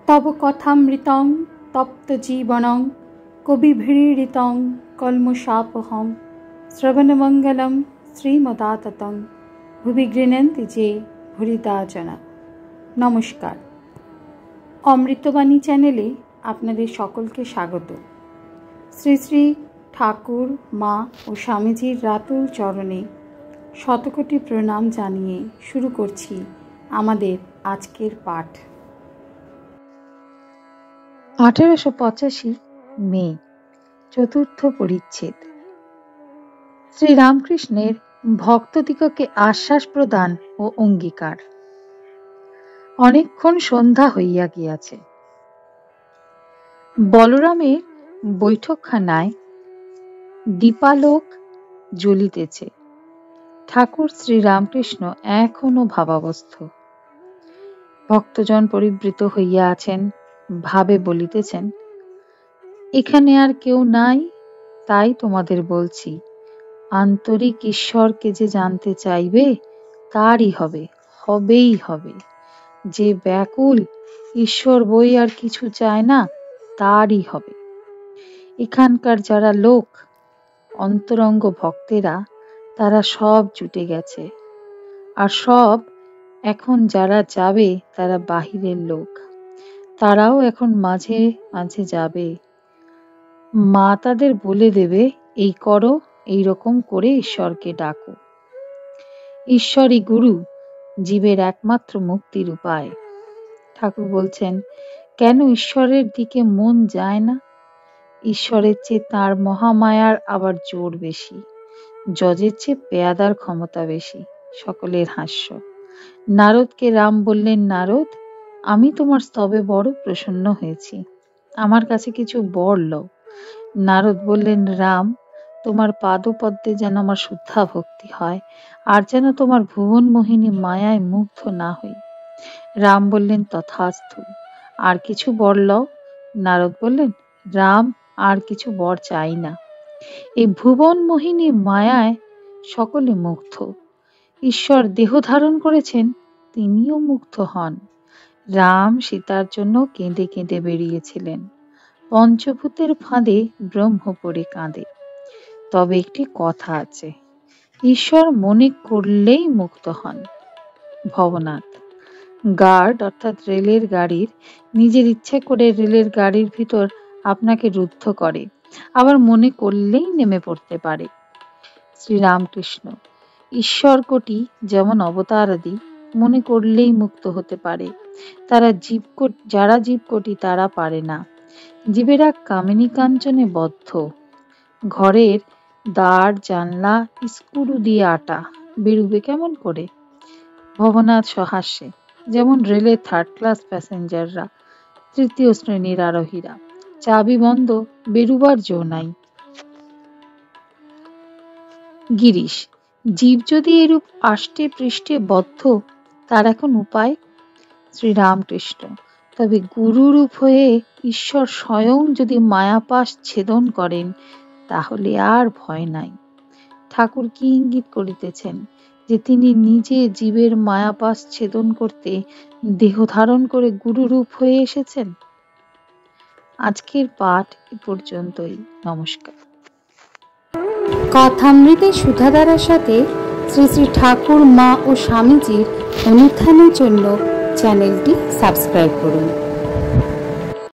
তব কথামৃতং তপ্ত জীবনং কবিভিড়িতং কলমশাপহম শ্রবণমঙ্গলম শ্রীমদাততং ভুবি গৃণন্তি যে ভুরিদা জনা। নমস্কার, অমৃতবাণী চ্যানেলে আপনাদের সকলকে স্বাগত। শ্রী শ্রী ঠাকুর, মা ও স্বামীজির রাতুল চরণে শতকোটি প্রণাম জানিয়ে শুরু করছি আমাদের আজকের পাঠ। 1885 মে, চতুর্থ পরিচ্ছেদ। শ্রীরামকৃষ্ণের ভক্তদিগকে আশ্বাস প্রদান ও অঙ্গীকার। অনেকক্ষণ সন্ধ্যা হইয়া গিয়াছে। বলরামের বৈঠকখানায় দীপালোক জ্বলিতেছে। ঠাকুর শ্রীরামকৃষ্ণ এখনো ভাবাবস্থ। ভক্তজন পরিবৃত হইয়া আছেন, ভাবে বলিতেছেন, এখানে আর কেউ নাই, তাই তোমাদের বলছি, আন্তরিক ঈশ্বরকে যে জানতে চাইবে তারই হবে, হবেই হবে। যে ব্যাকুল, ঈশ্বর বই আর কিছু চায় না, তারই হবে। এখানকার যারা লোক, অন্তরঙ্গ ভক্তেরা, তারা সব জুটে গেছে। আর সব এখন যারা যাবে তারা বাহিরের লোক, তারাও এখন মাঝে মাঝে যাবে। মা তাদের বলে দেবে, এই করো, এই রকম করে ঈশ্বরকে ডাকো। ঈশ্বরই গুরু, জীবের একমাত্র মুক্তির উপায়। ঠাকুর বলছেন, কেন ঈশ্বরের দিকে মন যায় না? ঈশ্বরের চেয়ে তাঁর মহামায়ার আবার জোর বেশি, জজের চেয়ে পেয়াদার ক্ষমতা বেশি। সকলের হাস্য। নারদকে রাম বললেন, নারদ, আমি তোমার স্তবে বড় প্রসন্ন হয়েছি, আমার কাছে কিছু বর লও। নারদ বললেন, রাম, তোমার পাদপদ্মে যেন আমার শুদ্ধা ভক্তি হয়, আর যেন তোমার ভুবন মোহিনী মায়ায় মুগ্ধ না হই। রাম বললেন, তথাস্তু, আর কিছু বর লও। নারদ বললেন, রাম, আর কিছু বর চাই না। এই ভুবন মোহিনী মায়ায় সকলে মুগ্ধ। ঈশ্বর দেহ ধারণ করেছেন, তিনিও মুগ্ধ হন। রাম সীতার জন্য কেঁদে কেঁদে বেরিয়েছিলেন। পঞ্চভূতের ফাঁদে ব্রহ্ম পড়ে কাঁদে। তবে একটি কথা আছে, ঈশ্বর মনে করলেই মুক্ত হন। ভবনাথ। গার্ড অর্থাৎ রেলের গাড়ির নিজের ইচ্ছে করে রেলের গাড়ির ভিতর আপনাকে রুদ্ধ করে, আবার মনে করলেই নেমে পড়তে পারে। শ্রীরামকৃষ্ণ। ঈশ্বর কোটি যেমন অবতারাদি মনে করলেই মুক্ত হতে পারে, যারা জীবকোটি তারা পারে না। জীবেরা কামিনী কাঞ্চনে বদ্ধ। ঘরের দ্বার জানলা স্ক্রু দিয়ে আটা, বেরুবে কেমন করে? ভবনাথ সহাস্যে। যেমন রেলের থার্ড ক্লাস প্যাসেঞ্জাররা, তৃতীয় শ্রেণীর আরোহীরা, চাবি বন্ধ, বেরুবার জো নাই। গিরিশ। জীব যদি এরূপ আষ্টে পৃষ্ঠে বদ্ধ, তার এখন উপায়? শ্রীরামকৃষ্ণ। তবে গুরুরূপ হয়ে ঈশ্বর স্বয়ং যদি মায়াপাশ ছেদন করেন, তাহলে আর ভয় নাই। ঠাকুর কি ইঙ্গিত করিতেছেন? যে তিনি নিজে জীবের মায়াপাশ ছেদন করতে দেহ ধারণ করে গুরুরূপ হয়ে এসেছেন। আজকের পাঠ এ পর্যন্তই। নমস্কার। কথামৃতের সুধাধারার সাথে শ্রী শ্রী ঠাকুর, মা ও স্বামীজির অনুত্থানের জন্য চ্যানেলটি সাবস্ক্রাইব করুন।